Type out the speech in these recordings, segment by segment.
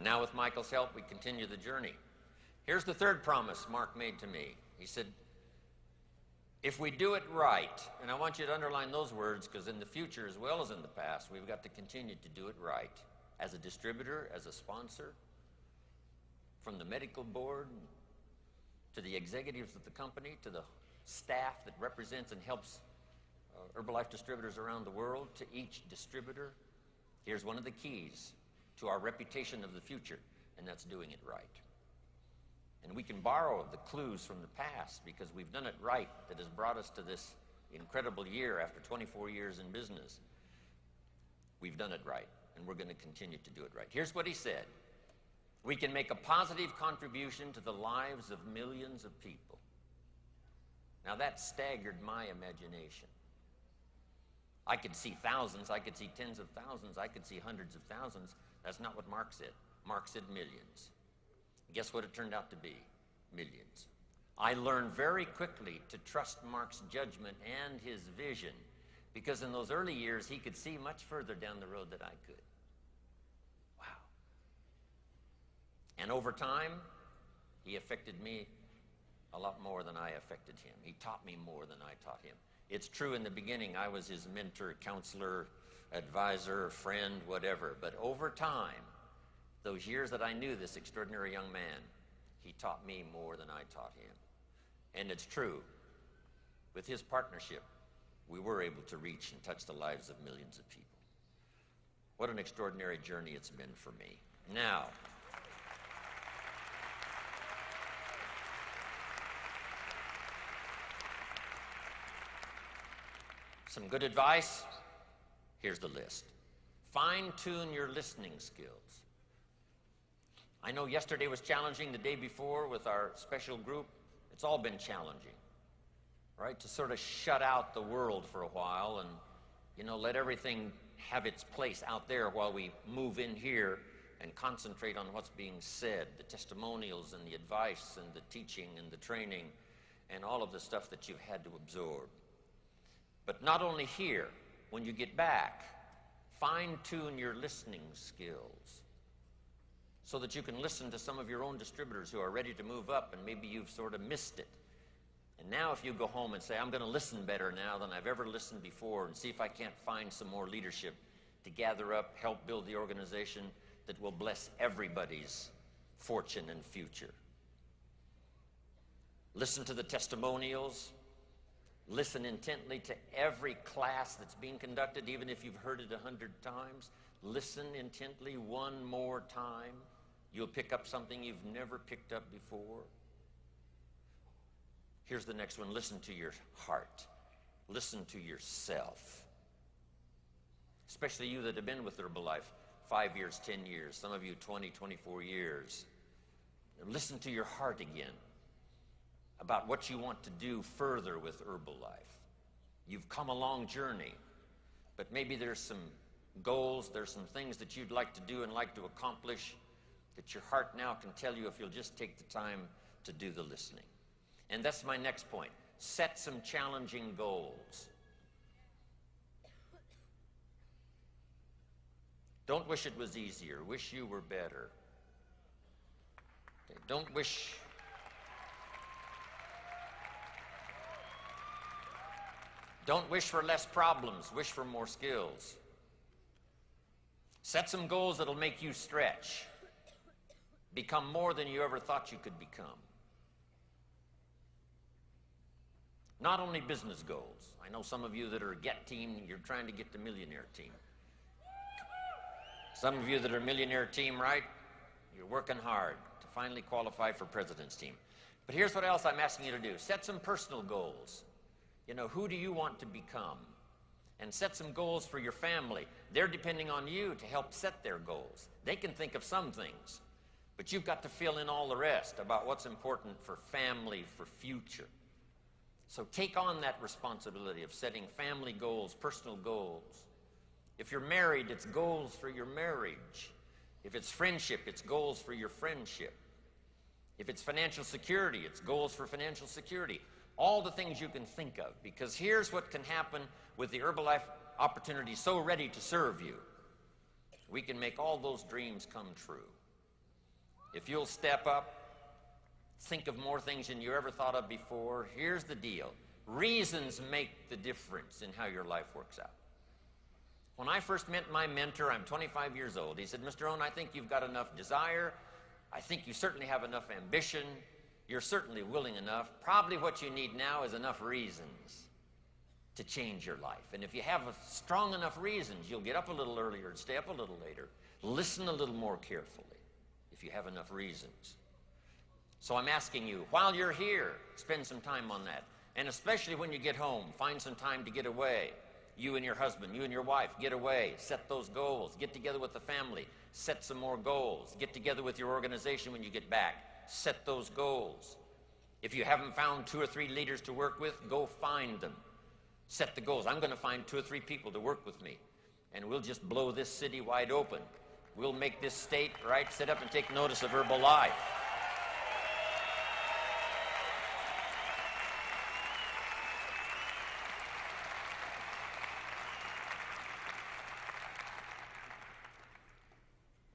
Now with Michael's help, we continue the journey. Here's the third promise Mark made to me. He said, if we do it right, and I want you to underline those words because in the future as well as in the past, we've got to continue to do it right. As a distributor, as a sponsor, from the medical board to the executives of the company, to the staff that represents and helps Herbalife distributors around the world, to each distributor, here's one of the keys to our reputation of the future, and that's doing it right. And we can borrow the clues from the past because we've done it right that has brought us to this incredible year after 24 years in business. We've done it right, and we're going to continue to do it right. Here's what he said. We can make a positive contribution to the lives of millions of people. Now that staggered my imagination. I could see thousands, I could see tens of thousands, I could see hundreds of thousands. That's not what Mark said. Mark said millions. Guess what it turned out to be? Millions. I learned very quickly to trust Mark's judgment and his vision because in those early years he could see much further down the road than I could. Wow. And over time, he affected me a lot more than I affected him. He taught me more than I taught him. It's true in the beginning I was his mentor, counselor, advisor, friend, whatever. But over time, those years that I knew this extraordinary young man, he taught me more than I taught him. And it's true. With his partnership, we were able to reach and touch the lives of millions of people. What an extraordinary journey it's been for me. Now, some good advice. Here's the list. Fine-tune your listening skills. I know yesterday was challenging, the day before with our special group. It's all been challenging, right? To sort of shut out the world for a while and, let everything have its place out there while we move in here and concentrate on what's being said, the testimonials and the advice and the teaching and the training and all of the stuff that you've had to absorb. But not only here, when you get back, fine-tune your listening skills so that you can listen to some of your own distributors who are ready to move up and maybe you've sort of missed it. And now if you go home and say, I'm going to listen better now than I've ever listened before and see if I can't find some more leadership to gather up, help build the organization that will bless everybody's fortune and future. Listen to the testimonials. Listen intently to every class that's being conducted, even if you've heard it 100 times. Listen intently one more time. You'll pick up something you've never picked up before. Here's the next one. Listen to your heart. Listen to yourself. Especially you that have been with Herbalife 5 years, 10 years, some of you 20, 24 years. Listen to your heart again about what you want to do further with Herbalife. You've come a long journey, but maybe there's some goals, there's some things that you'd like to do and like to accomplish that your heart now can tell you if you'll just take the time to do the listening. And that's my next point. Set some challenging goals. Don't wish it was easier. Wish you were better. Okay, don't wish for less problems. Wish for more skills. Set some goals that'll make you stretch. Become more than you ever thought you could become. Not only business goals. I know some of you that are a get team, you're trying to get the millionaire team. Some of you that are millionaire team, right? You're working hard to finally qualify for president's team. But here's what else I'm asking you to do. Set some personal goals. Who do you want to become? And set some goals for your family. They're depending on you to help set their goals. They can think of some things, but you've got to fill in all the rest about what's important for family, for future. So take on that responsibility of setting family goals, personal goals. If you're married, it's goals for your marriage. If it's friendship, it's goals for your friendship. If it's financial security, it's goals for financial security. All the things you can think of, because here's what can happen with the Herbalife opportunity so ready to serve you. We can make all those dreams come true. if you'll step up, think of more things than you ever thought of before, here's the deal. Reasons make the difference in how your life works out. When I first met my mentor, I'm 25 years old. He said, Mr. Rohn, I think you've got enough desire. I think you certainly have enough ambition. You're certainly willing enough. Probably what you need now is enough reasons to change your life. And if you have strong enough reasons, you'll get up a little earlier and stay up a little later. Listen a little more carefully if you have enough reasons. So I'm asking you, while you're here, spend some time on that. And especially when you get home, find some time to get away. You and your husband, you and your wife, get away, set those goals, get together with the family, set some more goals, get together with your organization when you get back, set those goals. If you haven't found 2 or 3 leaders to work with, go find them. Set the goals. I'm going to find 2 or 3 people to work with me, and we'll just blow this city wide open. We'll make this state, right, sit up and take notice of Herbalife.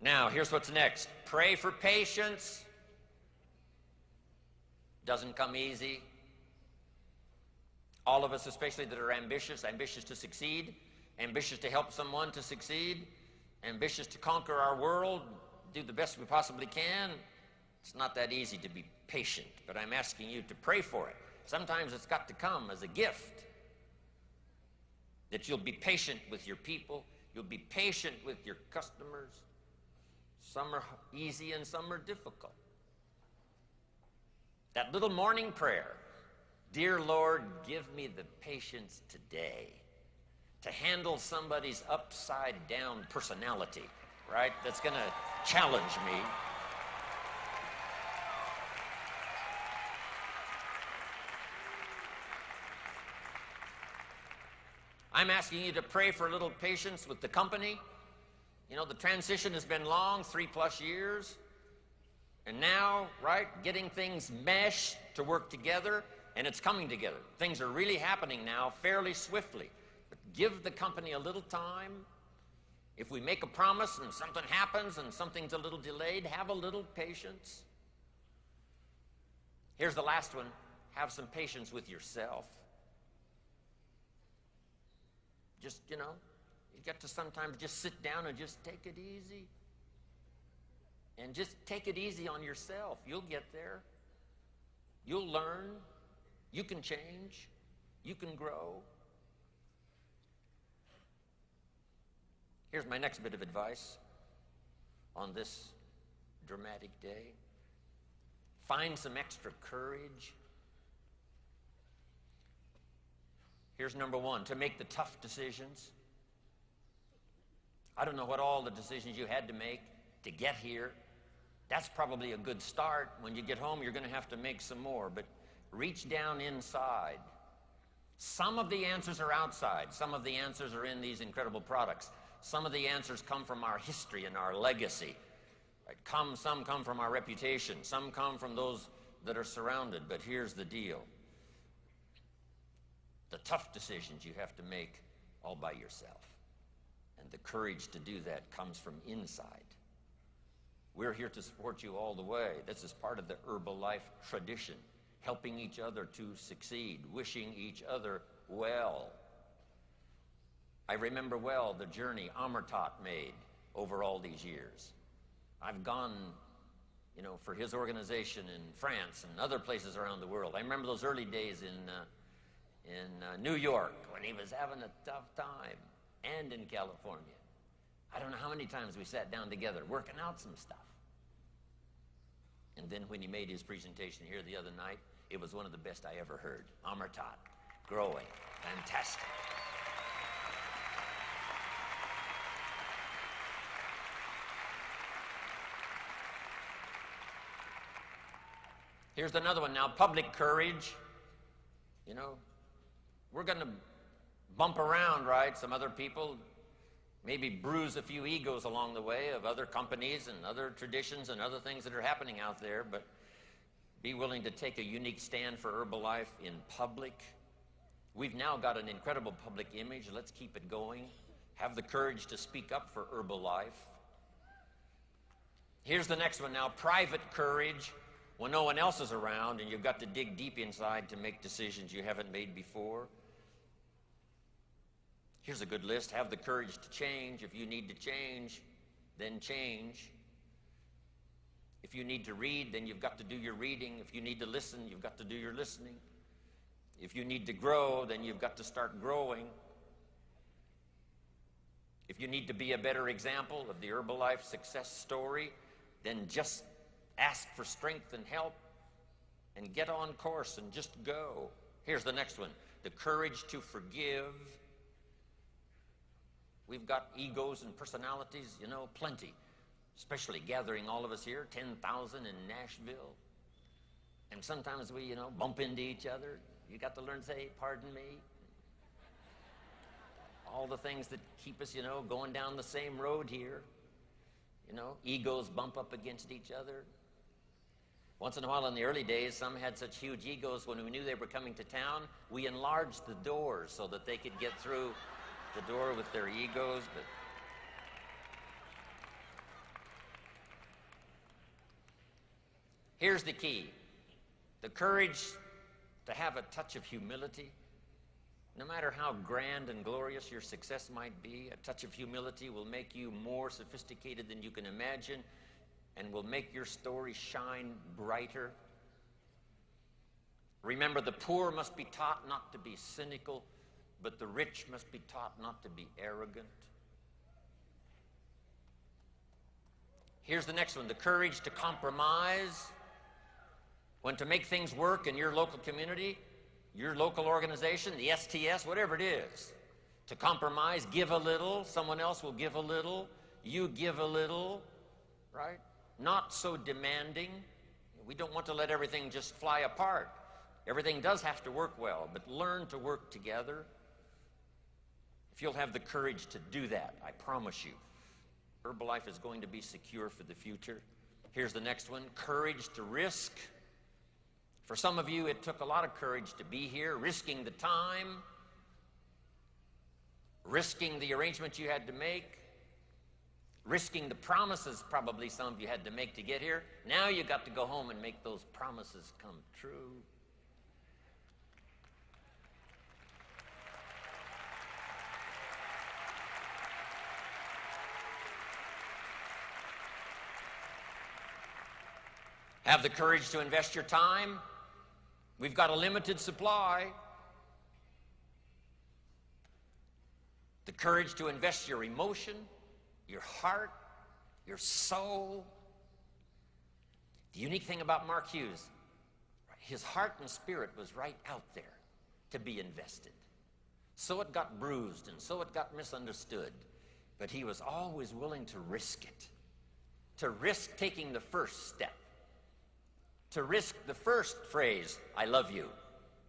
Now, here's what's next. Pray for patience. Doesn't come easy. All of us, especially that are ambitious to succeed, ambitious to help someone to succeed, ambitious to conquer our world, do the best we possibly can. It's not that easy to be patient, but I'm asking you to pray for it. Sometimes it's got to come as a gift. That you'll be patient with your people, you'll be patient with your customers. Some are easy and some are difficult. That little morning prayer, dear Lord, give me the patience today to handle somebody's upside down personality, right? That's going to challenge me. I'm asking you to pray for a little patience with the company. You know, the transition has been long, 3+ years. And now, right, getting things meshed to work together, and it's coming together. Things are really happening now fairly swiftly. But give the company a little time. If we make a promise and something happens and something's a little delayed, have a little patience. Here's the last one. Have some patience with yourself. Just, you know, you got to sometimes just sit down and just take it easy. And just take it easy on yourself. You'll get there. You'll learn. You can change. You can grow. Here's my next bit of advice on this dramatic day. Find some extra courage. Here's number 1, to make the tough decisions. I don't know what all the decisions you had to make to get here. That's probably a good start. When you get home, you're going to have to make some more, but reach down inside. Some of the answers are outside. Some of the answers are in these incredible products. Some of the answers come from our history and our legacy. Right? Some come from our reputation. Some come from those that are surrounded, but here's the deal. The tough decisions you have to make all by yourself. And the courage to do that comes from inside. We're here to support you all the way. This is part of the Herbalife tradition, helping each other to succeed, wishing each other well. I remember well the journey Amartat made over all these years. I've gone, you know, for his organization in France and other places around the world. I remember those early days in New York when he was having a tough time, and in California. I don't know how many times we sat down together working out some stuff. And then when he made his presentation here the other night, it was one of the best I ever heard. Amartat, growing, fantastic. Here's another one now, public courage. You know, we're going to bump around, right? Some other people, maybe bruise a few egos along the way of other companies and other traditions and other things that are happening out there, but be willing to take a unique stand for Herbalife in public. We've now got an incredible public image. Let's keep it going. Have the courage to speak up for Herbalife. Here's the next one now, private courage when no one else is around and you've got to dig deep inside to make decisions you haven't made before. Here's a good list. Have the courage to change. If you need to change, then change. If you need to read, then you've got to do your reading. If you need to listen, you've got to do your listening. If you need to grow, then you've got to start growing. If you need to be a better example of the Herbalife success story, then just ask for strength and help and get on course and just go. Here's the next one, the courage to forgive. We've got egos and personalities, plenty, especially gathering all of us here, 10,000 in Nashville. And sometimes we, bump into each other. You got to learn to say, pardon me. All the things that keep us, going down the same road here. Egos bump up against each other. Once in a while in the early days, some had such huge egos when we knew they were coming to town, we enlarged the doors so that they could get through the door with their egos. But here's the key, the courage to have a touch of humility. No matter how grand and glorious your success might be, a touch of humility will make you more sophisticated than you can imagine and will make your story shine brighter. Remember, the poor must be taught not to be cynical, but the rich must be taught not to be arrogant. Here's the next one, the courage to compromise. When to make things work in your local community, your local organization, the STS, whatever it is, to compromise, give a little, someone else will give a little, you give a little, right? Not so demanding. We don't want to let everything just fly apart. Everything does have to work well, but learn to work together. If you'll have the courage to do that, I promise you, Herbalife is going to be secure for the future. Here's the next one, courage to risk. For some of you, it took a lot of courage to be here, risking the time, risking the arrangements you had to make, risking the promises probably some of you had to make to get here. Now you got to go home and make those promises come true. Have the courage to invest your time. We've got a limited supply. The courage to invest your emotion, your heart, your soul. The unique thing about Mark Hughes, his heart and spirit was right out there to be invested. So it got bruised and so it got misunderstood, but he was always willing to risk it, to risk taking the first step. To risk the first phrase, I love you,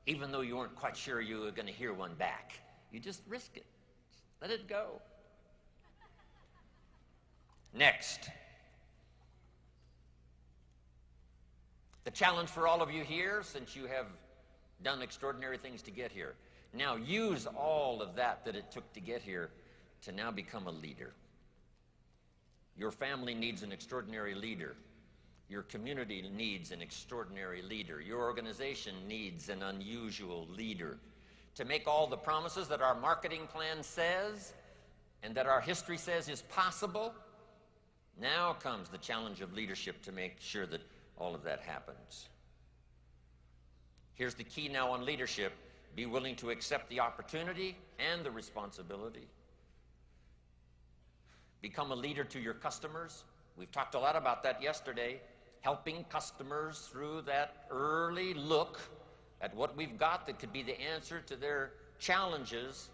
even though you weren't quite sure you were going to hear one back. You just risk it. Just let it go. Next. The challenge for all of you here, since you have done extraordinary things to get here, now use all of that it took to get here to now become a leader. Your family needs an extraordinary leader. Your community needs an extraordinary leader. Your organization needs an unusual leader. To make all the promises that our marketing plan says and that our history says is possible, now comes the challenge of leadership to make sure that all of that happens. Here's the key now on leadership. Be willing to accept the opportunity and the responsibility. Become a leader to your customers. We've talked a lot about that yesterday. Helping customers through that early look at what we've got that could be the answer to their challenges.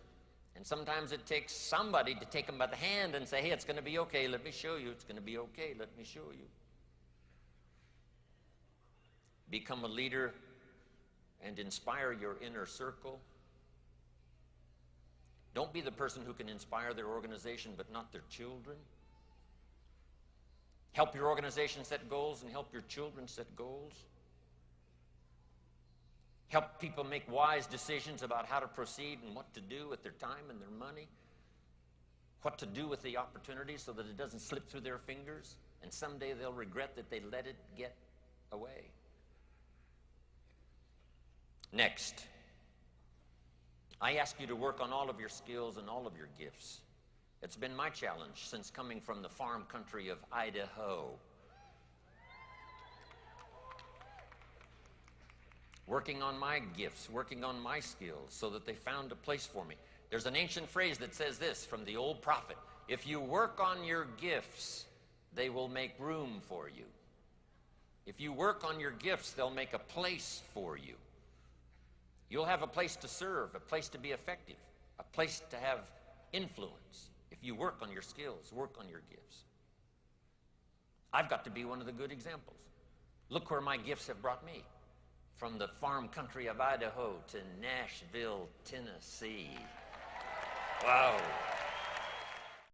And sometimes it takes somebody to take them by the hand and say, hey, it's going to be okay. Let me show you. It's going to be okay. Let me show you. Become a leader and inspire your inner circle. Don't be the person who can inspire their organization but not their children. Help your organization set goals and help your children set goals. Help people make wise decisions about how to proceed and what to do with their time and their money. What to do with the opportunity so that it doesn't slip through their fingers. and someday they'll regret that they let it get away. Next, I ask you to work on all of your skills and all of your gifts. It's been my challenge since coming from the farm country of Idaho. Working on my gifts, working on my skills so that they found a place for me. There's an ancient phrase that says this from the old prophet: if you work on your gifts, they will make room for you. If you work on your gifts, they'll make a place for you. You'll have a place to serve, a place to be effective, a place to have influence. If you work on your skills, work on your gifts. I've got to be one of the good examples. Look where my gifts have brought me. From the farm country of Idaho to Nashville, Tennessee. Wow.